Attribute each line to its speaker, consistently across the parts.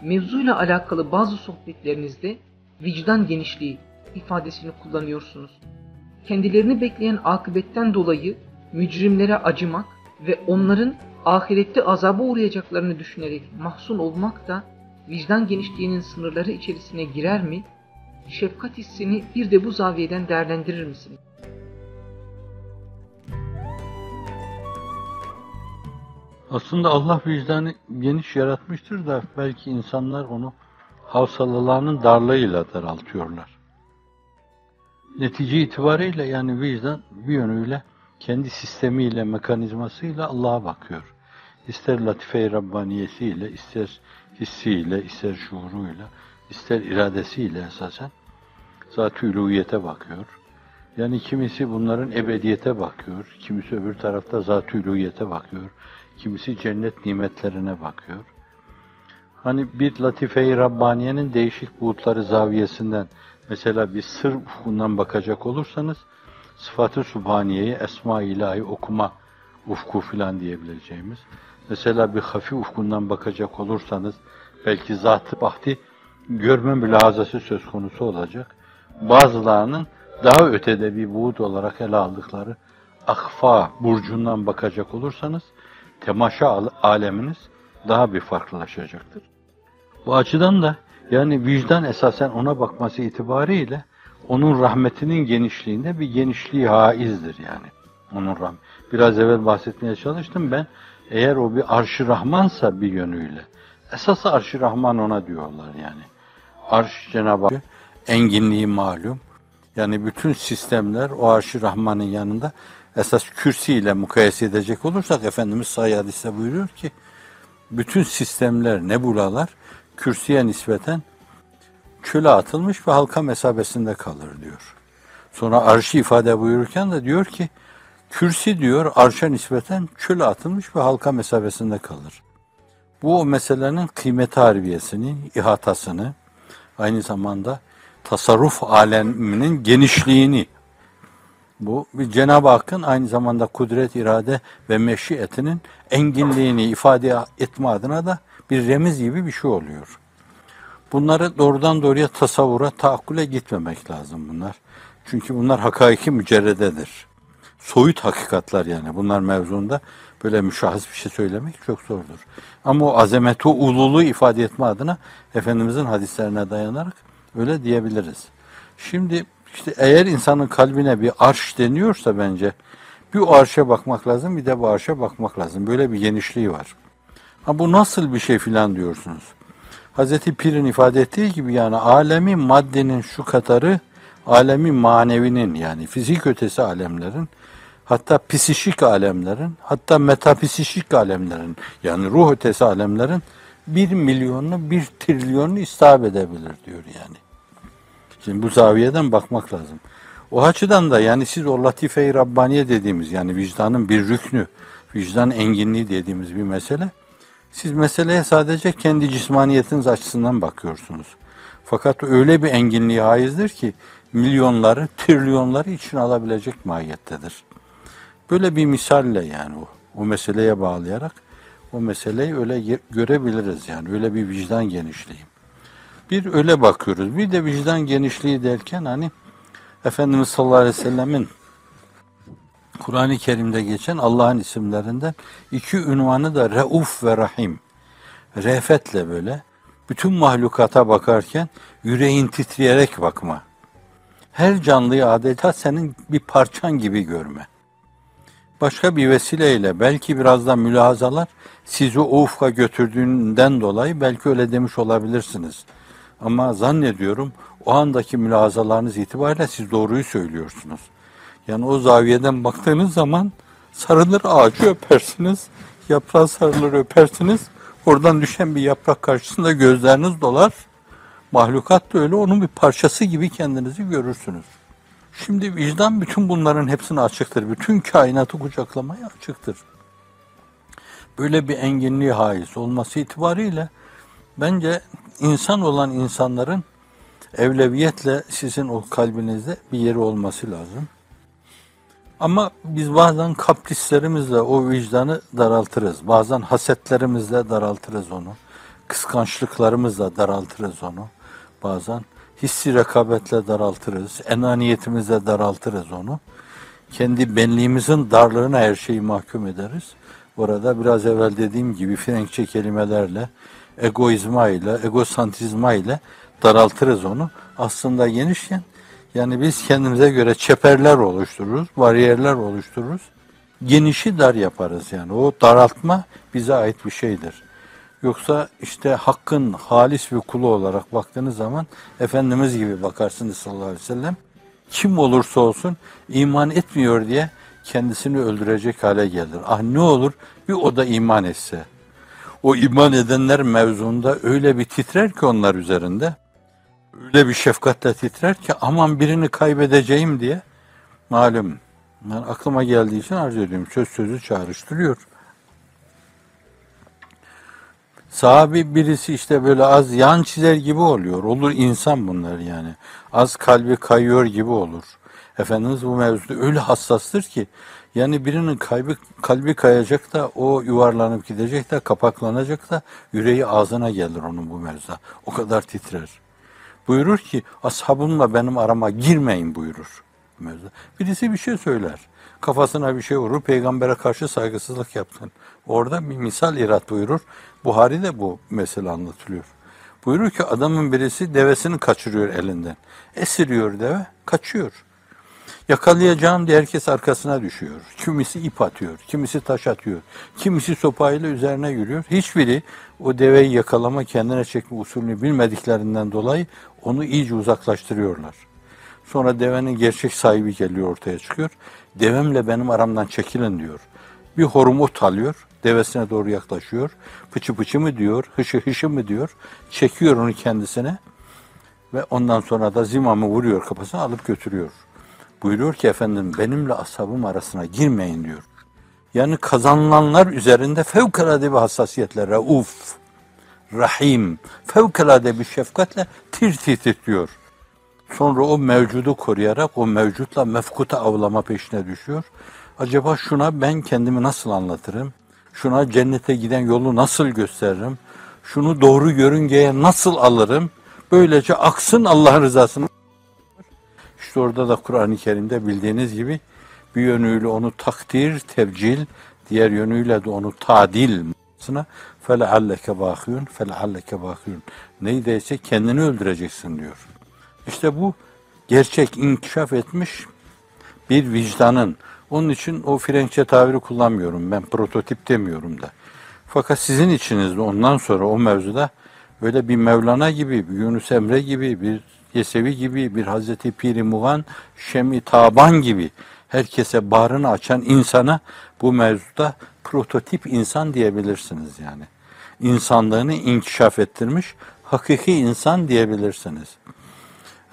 Speaker 1: mevzuyla alakalı bazı sohbetlerinizde vicdan genişliği ifadesini kullanıyorsunuz. Kendilerini bekleyen akıbetten dolayı mücrimlere acımak ve onların ahirette azaba uğrayacaklarını düşünerek mahzun olmak da vicdan genişliğinin sınırları içerisine girer mi? Şefkat hissini bir de bu zaviyeden değerlendirir misiniz?
Speaker 2: Aslında Allah vicdanı geniş yaratmıştır da belki insanlar onu havsalalarının darlığıyla daraltıyorlar. Netice itibariyle yani vicdan bir yönüyle kendi sistemiyle, mekanizmasıyla Allah'a bakıyor. İster latife-i Rabbaniyesiyle, ister hissiyle, ister şuuruyla, ister iradesiyle esasen zat-ı uluhiyete bakıyor. Yani kimisi bunların ebediyete bakıyor, kimisi öbür tarafta zat-ı uluhiyete bakıyor, kimisi cennet nimetlerine bakıyor. Hani bir latife-i Rabbaniye'nin değişik buğutları zaviyesinden, mesela bir sır ufkundan bakacak olursanız, sıfat-ı Sübhaniye'yi, Esma-i İlahi okuma ufku filan diyebileceğimiz, mesela bir hafi ufkundan bakacak olursanız, belki zat-ı bahti görme mülahazası söz konusu olacak. Bazılarının daha ötede bir buğut olarak ele aldıkları Akfa burcundan bakacak olursanız, temaşa aleminiz daha bir farklılaşacaktır. Bu açıdan da yani vicdan esasen ona bakması itibariyle onun rahmetinin genişliğinde bir genişliği haizdir yani. Onun rahmet. Biraz evvel bahsetmeye çalıştım ben. Eğer o bir arş-ı rahmansa bir yönüyle. Esas arş-ı rahman ona diyorlar yani. Arş Cenab-ı Hak enginliği malum. Yani bütün sistemler o arş-ı rahmanın yanında esas kürsi ile mukayese edecek olursak Efendimiz Sahih hadiste buyuruyor ki bütün sistemler, nebulalar kürsüye nispeten çöle atılmış ve halka mesabesinde kalır diyor. Sonra arşı ifade buyururken de diyor ki kürsi diyor arşa nispeten çöle atılmış ve halka mesabesinde kalır. Bu o meselenin kıymet harbiyesini, ihatasını, aynı zamanda tasarruf aleminin genişliğini, bu bir Cenab-ı Hakk'ın aynı zamanda kudret, irade ve meşiyetinin enginliğini ifade etme adına da bir remiz gibi bir şey oluyor. Bunları doğrudan doğruya tasavvura, taakkule gitmemek lazım bunlar. Çünkü bunlar hakaiki mücerrededir. Soyut hakikatler yani. Bunlar mevzuunda böyle müşahhas bir şey söylemek çok zordur. Ama o azameti, o ululuğu ifade etme adına Efendimizin hadislerine dayanarak öyle diyebiliriz. Şimdi işte eğer insanın kalbine bir arş deniyorsa bence bir o arşa bakmak lazım, bir de bu arşa bakmak lazım. Böyle bir genişliği var. Ha bu nasıl bir şey filan diyorsunuz. Hazreti Pir'in ifade ettiği gibi yani alemi maddenin şu kadarı alemi manevinin yani fizik ötesi alemlerin hatta psişik alemlerin hatta metapsişik alemlerin yani ruh ötesi alemlerin 1 milyonunu 1 trilyonunu istihab edebilir diyor yani. Şimdi bu zaviyeden bakmak lazım. O açıdan da yani siz o latife-i Rabbaniye dediğimiz yani vicdanın bir rüknü, vicdan enginliği dediğimiz bir mesele. Siz meseleye sadece kendi cismaniyetiniz açısından bakıyorsunuz. Fakat öyle bir enginliği haizdir ki milyonları, trilyonları içine alabilecek mahiyettedir. Böyle bir misalle yani o meseleye bağlayarak o meseleyi öyle görebiliriz yani öyle bir vicdan genişliği. Bir öyle bakıyoruz. Bir de vicdan genişliği derken hani Efendimiz sallallahu aleyhi ve sellemin Kur'an-ı Kerim'de geçen Allah'ın isimlerinden 2 ünvanı da Reuf ve Rahim. Re'fetle böyle bütün mahlukata bakarken yüreğin titreyerek bakma. Her canlıyı adeta senin bir parçan gibi görme. Başka bir vesileyle belki biraz da mülahazalar sizi o ufka götürdüğünden dolayı belki öyle demiş olabilirsiniz. Ama zannediyorum o andaki mülahazalarınız itibariyle siz doğruyu söylüyorsunuz. Yani o zaviyeden baktığınız zaman sarılır ağacı öpersiniz, yaprağı sarılır öpersiniz. Oradan düşen bir yaprak karşısında gözleriniz dolar. Mahlukat da öyle onun bir parçası gibi kendinizi görürsünüz. Şimdi vicdan bütün bunların hepsine açıktır. Bütün kainatı kucaklamaya açıktır. Böyle bir enginliği haiz olması itibariyle bence insan olan insanların evleviyetle sizin o kalbinizde bir yeri olması lazım. Ama biz bazen kaprislerimizle o vicdanı daraltırız. Bazen hasetlerimizle daraltırız onu. Kıskançlıklarımızla daraltırız onu bazen. Hissi rekabetle daraltırız. Enaniyetimizle daraltırız onu. Kendi benliğimizin darlığına her şeyi mahkum ederiz. Orada biraz evvel dediğim gibi Frenkçe kelimelerle, egoizma ile, egosantrizma ile daraltırız onu. Aslında genişken, yani biz kendimize göre çeperler oluştururuz, bariyerler oluştururuz. Genişi dar yaparız yani. O daraltma bize ait bir şeydir. Yoksa işte Hakk'ın halis bir kulu olarak baktığınız zaman Efendimiz gibi bakarsınız sallallahu aleyhi ve sellem. Kim olursa olsun iman etmiyor diye kendisini öldürecek hale gelir. Ah ne olur bir o da iman etse. O iman edenler mevzunda öyle bir titrer ki onlar üzerinde. Öyle bir şefkatle titrer ki aman birini kaybedeceğim diye. Malum yani aklıma geldiği için arz ediyorum. Sözü çağrıştırıyor. Sahabi birisi işte böyle az yan çizer gibi oluyor. Olur insan bunlar yani. Az kalbi kayıyor gibi olur. Efendimiz bu mevzuda öyle hassastır ki yani birinin kalbi kayacak da o yuvarlanıp gidecek de kapaklanacak da yüreği ağzına gelir onun bu mevzuda. O kadar titrer. Buyurur ki ashabımla benim arama girmeyin buyurur. Mevzuda. Birisi bir şey söyler. Kafasına bir şey vurur. Peygambere karşı saygısızlık yaptın. Orada bir misal irat buyurur. Buhari'de bu mesele anlatılıyor. Buyurur ki adamın birisi devesini kaçırıyor elinden. Esiriyor deve, kaçıyor. Yakalayacağım diye herkes arkasına düşüyor. Kimisi ip atıyor, kimisi taş atıyor, kimisi sopayla üzerine yürüyor. Hiçbiri o deveyi yakalama, kendine çekme usulünü bilmediklerinden dolayı onu iyice uzaklaştırıyorlar. Sonra devenin gerçek sahibi geliyor ortaya çıkıyor. Devemle benim aramdan çekilin diyor. Bir horum ot alıyor, devesine doğru yaklaşıyor. Pıçı pıçı mı diyor, hışı hışı mı diyor. Çekiyor onu kendisine ve ondan sonra da zimamı vuruyor kafasına alıp götürüyor. Buyuruyor ki efendim benimle ashabım arasına girmeyin diyor. Yani kazanılanlar üzerinde fevkalade bir hassasiyetle rauf, rahim, fevkalade bir şefkatle tir tir titriyor. Sonra o mevcudu koruyarak o mevcutla mefkuta avlama peşine düşüyor. Acaba şuna ben kendimi nasıl anlatırım? Şuna cennete giden yolu nasıl gösteririm? Şunu doğru yörüngeye nasıl alırım? Böylece aksın Allah'ın rızasını. İşte orada da Kur'an-ı Kerim'de bildiğiniz gibi bir yönüyle onu takdir, tevcil, diğer yönüyle de onu tadil manasına فَلَعَلَّكَ بَاخِيُونَ فَلَعَلَّكَ بَاخِيُونَ neydeyse kendini öldüreceksin diyor. İşte bu gerçek inkişaf etmiş bir vicdanın. Onun için o Frenkçe tabiri kullanmıyorum. Ben prototip demiyorum da. Fakat sizin içinizde ondan sonra o mevzuda böyle bir Mevlana gibi, bir Yunus Emre gibi, bir Yesevi gibi, bir Hazreti Pir-i Muğan, Şem-i Taban gibi herkese bağrını açan insana bu mevzuda prototip insan diyebilirsiniz yani. İnsanlığını inkişaf ettirmiş, hakiki insan diyebilirsiniz.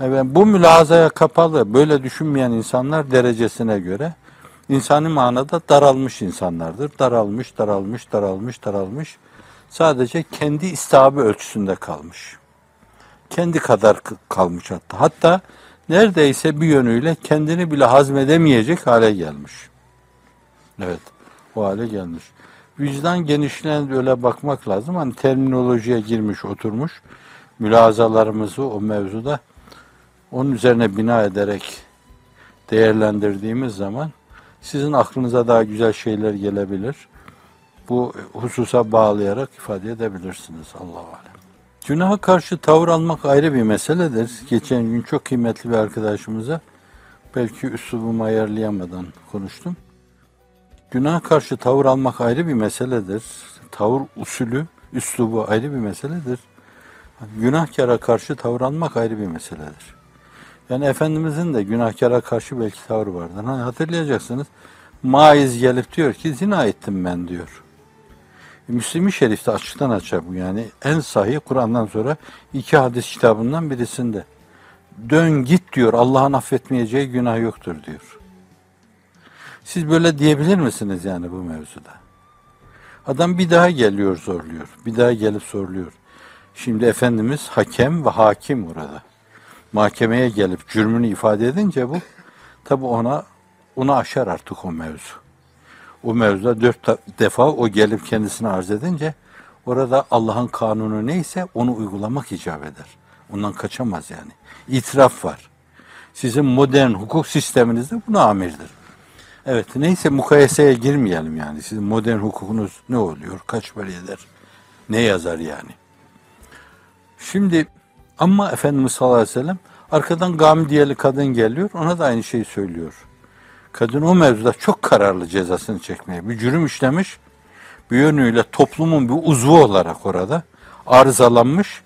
Speaker 2: Evet, bu mülahazaya kapalı, böyle düşünmeyen insanlar derecesine göre insani manada daralmış insanlardır. Daralmış, daralmış, daralmış, daralmış. Sadece kendi istihabı ölçüsünde kalmış. Kendi kadar kalmış hatta. Hatta neredeyse bir yönüyle kendini bile hazmedemeyecek hale gelmiş. Evet, o hale gelmiş. Vicdan genişliğine öyle bakmak lazım. Hani terminolojiye girmiş, oturmuş. Mülahazalarımızı o mevzuda onun üzerine bina ederek değerlendirdiğimiz zaman sizin aklınıza daha güzel şeyler gelebilir. Bu hususa bağlayarak ifade edebilirsiniz. Allahu alem. Günaha karşı tavır almak ayrı bir meseledir. Geçen gün çok kıymetli bir arkadaşımıza belki üslubumu ayarlayamadan konuştum. Günaha karşı tavır almak ayrı bir meseledir. Tavır usulü, üslubu ayrı bir meseledir. Günahkara karşı tavır almak ayrı bir meseledir. Yani Efendimizin de günahkara karşı belki tavrı vardır. Hani hatırlayacaksınız. Maiz gelip diyor ki zina ettim ben diyor. Müslim-i Şerif'te açıktan açığa bu yani en sahih Kur'an'dan sonra 2 hadis kitabından birisinde. Dön git diyor Allah'ın affetmeyeceği günah yoktur diyor. Siz böyle diyebilir misiniz yani bu mevzuda? Adam bir daha geliyor zorluyor. Bir daha gelip soruluyor. Şimdi Efendimiz hakem ve hakim burada. Mahkemeye gelip cürmünü ifade edince bu tabi onu aşar artık o mevzu. O mevzuda 4 defa o gelip kendisini arz edince Orada Allah'ın kanunu neyse onu uygulamak icap eder. Ondan kaçamaz yani. İtiraf var. Sizin modern hukuk sisteminizde buna amirdir. Evet, neyse mukayeseye girmeyelim yani. Sizin modern hukukunuz ne oluyor, kaç para eder, ne yazar yani. Şimdi ama Efendimiz sallallahu aleyhi ve sellem arkadan Gamidiyeli kadın geliyor, ona da aynı şeyi söylüyor. Kadın o mevzuda çok kararlı cezasını çekmeye. Bir cürüm işlemiş, bir yönüyle toplumun bir uzvu olarak orada arızalanmış.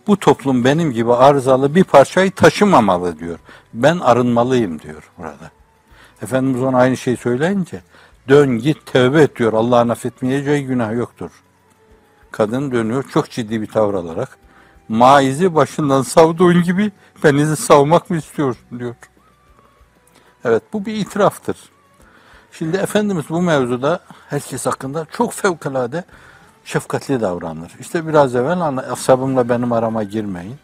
Speaker 2: Bu toplum benim gibi arızalı bir parçayı taşımamalı diyor. Ben arınmalıyım diyor burada. Efendimiz ona aynı şeyi söyleyince dön git tövbe et diyor. Allah'ın affetmeyeceği günah yoktur. Kadın dönüyor çok ciddi bir tavır alarak. Maizi başından savduğun gibi benizi savmak mı istiyorsun diyor. Evet, bu bir itiraftır. Şimdi Efendimiz bu mevzuda herkes hakkında çok fevkalade şefkatli davranır. İşte biraz evvel ashabımla benim arama girmeyin.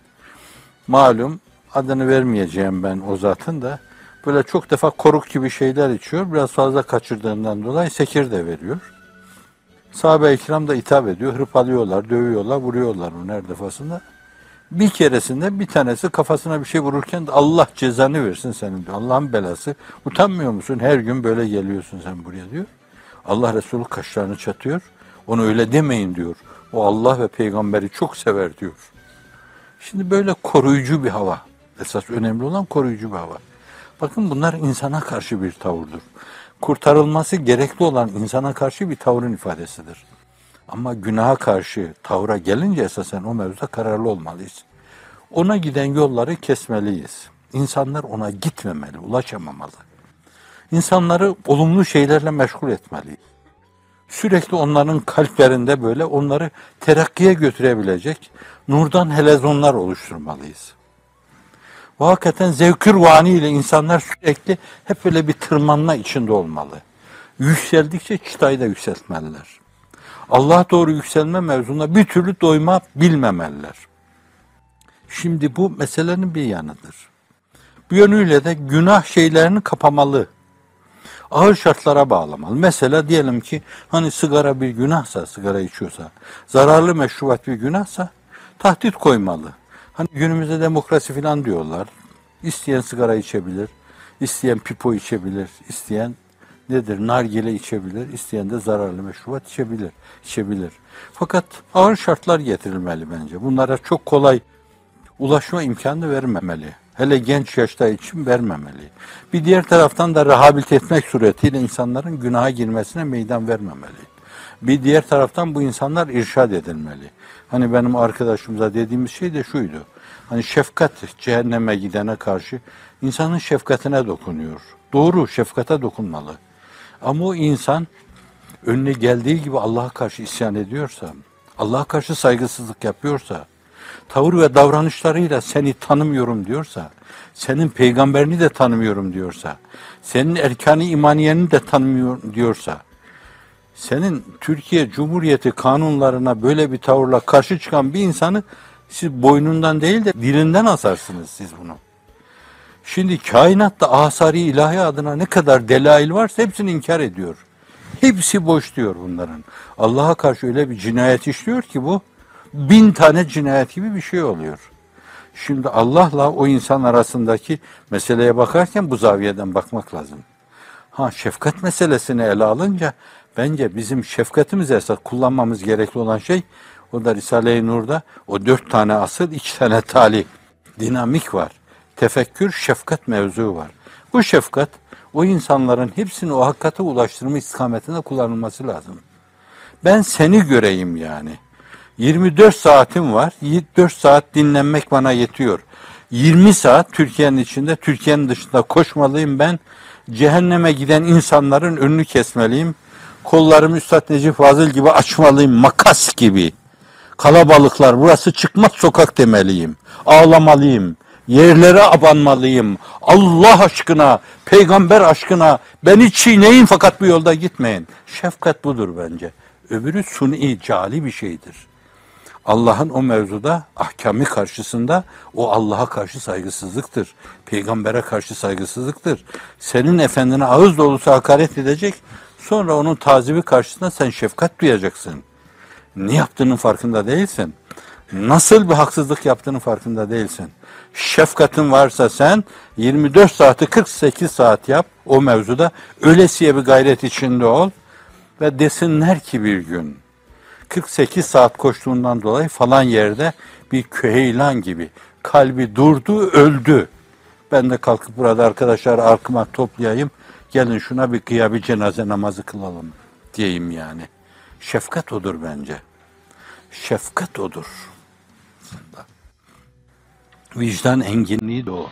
Speaker 2: Malum adını vermeyeceğim ben o zatın da böyle çok defa koruk gibi şeyler içiyor. Biraz fazla kaçırdığından dolayı sekir de veriyor. Sahabe-i kiram da hitap ediyor. Hırpalıyorlar, dövüyorlar, vuruyorlar onu her defasında. Bir keresinde bir tanesi kafasına bir şey vururken de Allah cezanı versin senin diyor. Allah'ın belası. Utanmıyor musun? Her gün böyle geliyorsun sen buraya diyor. Allah Resulü kaşlarını çatıyor. Onu öyle demeyin diyor. O Allah ve peygamberi çok sever diyor. Şimdi böyle koruyucu bir hava. Esas önemli olan koruyucu bir hava. Bakın bunlar insana karşı bir tavırdır. Kurtarılması gerekli olan insana karşı bir tavrın ifadesidir. Ama günaha karşı tavra gelince esasen o mevzuda kararlı olmalıyız. Ona giden yolları kesmeliyiz. İnsanlar ona gitmemeli, ulaşamamalı. İnsanları olumlu şeylerle meşgul etmeliyiz. Sürekli onların kalplerinde böyle onları terakkiye götürebilecek nurdan helezonlar oluşturmalıyız. Ve hakikaten zevk-ü ruhani ile insanlar sürekli hep böyle bir tırmanma içinde olmalı. Yükseldikçe çıtayı da yükseltmeliler. Allah'a doğru yükselme mevzunda bir türlü doyma bilmemeliler. Şimdi bu meselenin bir yanıdır. Bir yönüyle de günah şeylerini kapamalı. Ağır şartlara bağlamalı. Mesela diyelim ki hani sigara bir günahsa, sigara içiyorsa, zararlı meşrubat bir günahsa tahdit koymalı. Hani günümüzde demokrasi falan diyorlar. İsteyen sigara içebilir, isteyen pipo içebilir, isteyen nedir nargile içebilir, isteyen de zararlı meşrubat içebilir. Fakat ağır şartlar getirilmeli bence. Bunlara çok kolay ulaşma imkanı vermemeli. Hele genç yaşta için vermemeli. Bir diğer taraftan da rehabilite etmek suretiyle insanların günaha girmesine meydan vermemeli. Bir diğer taraftan bu insanlar irşad edilmeli. Hani benim arkadaşımıza dediğimiz şey de şuydu. Hani şefkat cehenneme gidene karşı insanın şefkatine dokunuyor. Doğru, şefkate dokunmalı. Ama o insan önüne geldiği gibi Allah'a karşı isyan ediyorsa, Allah'a karşı saygısızlık yapıyorsa, tavır ve davranışlarıyla seni tanımıyorum diyorsa, senin peygamberini de tanımıyorum diyorsa, senin erkan-ı imaniyeni de tanımıyorum diyorsa, senin Türkiye Cumhuriyeti kanunlarına böyle bir tavırla karşı çıkan bir insanı siz boynundan değil de dilinden asarsınız siz bunu. Şimdi kainatta asari ilahi adına ne kadar delail varsa hepsini inkar ediyor. Hepsi boş diyor bunların. Allah'a karşı öyle bir cinayet işliyor ki bu 1000 tane cinayet gibi bir şey oluyor. Şimdi Allah'la o insan arasındaki meseleye bakarken bu zaviyeden bakmak lazım. Şefkat meselesini ele alınca bence bizim şefkatimize esas kullanmamız gerekli olan şey o da Risale-i Nur'da o 4 tane asıl 2 tane tali dinamik var. Tefekkür, şefkat mevzu var. Bu şefkat o insanların hepsini o hakikate ulaştırma istikametinde kullanılması lazım. Ben seni göreyim yani. 24 saatim var. 24 saat dinlenmek bana yetiyor. 20 saat Türkiye'nin içinde, Türkiye'nin dışında koşmalıyım ben. Cehenneme giden insanların önünü kesmeliyim. Kollarımı Üstad Necip Fazıl gibi açmalıyım, makas gibi. Kalabalıklar, burası çıkmaz sokak demeliyim. Ağlamalıyım. Yerlere abanmalıyım. Allah aşkına, peygamber aşkına beni çiğneyin fakat bu yolda gitmeyin. Şefkat budur bence. Öbürü suni, cali bir şeydir. Allah'ın o mevzuda ahkamı karşısında o Allah'a karşı saygısızlıktır. Peygambere karşı saygısızlıktır. Senin efendine ağız dolusu hakaret edecek, sonra onun tazibi karşısında sen şefkat duyacaksın. Ne yaptığının farkında değilsin. Nasıl bir haksızlık yaptığının farkında değilsin. Şefkatin varsa sen 24 saati 48 saat yap o mevzuda. Ölesiye bir gayret içinde ol. Ve desinler ki bir gün 48 saat koştuğundan dolayı falan yerde bir küheylan gibi kalbi durdu, öldü. Ben de kalkıp burada arkadaşlar arkama toplayayım. Gelin şuna bir kıya bir cenaze namazı kılalım diyeyim yani. Şefkat odur bence. Şefkat odur. Vicdan enginliği de o.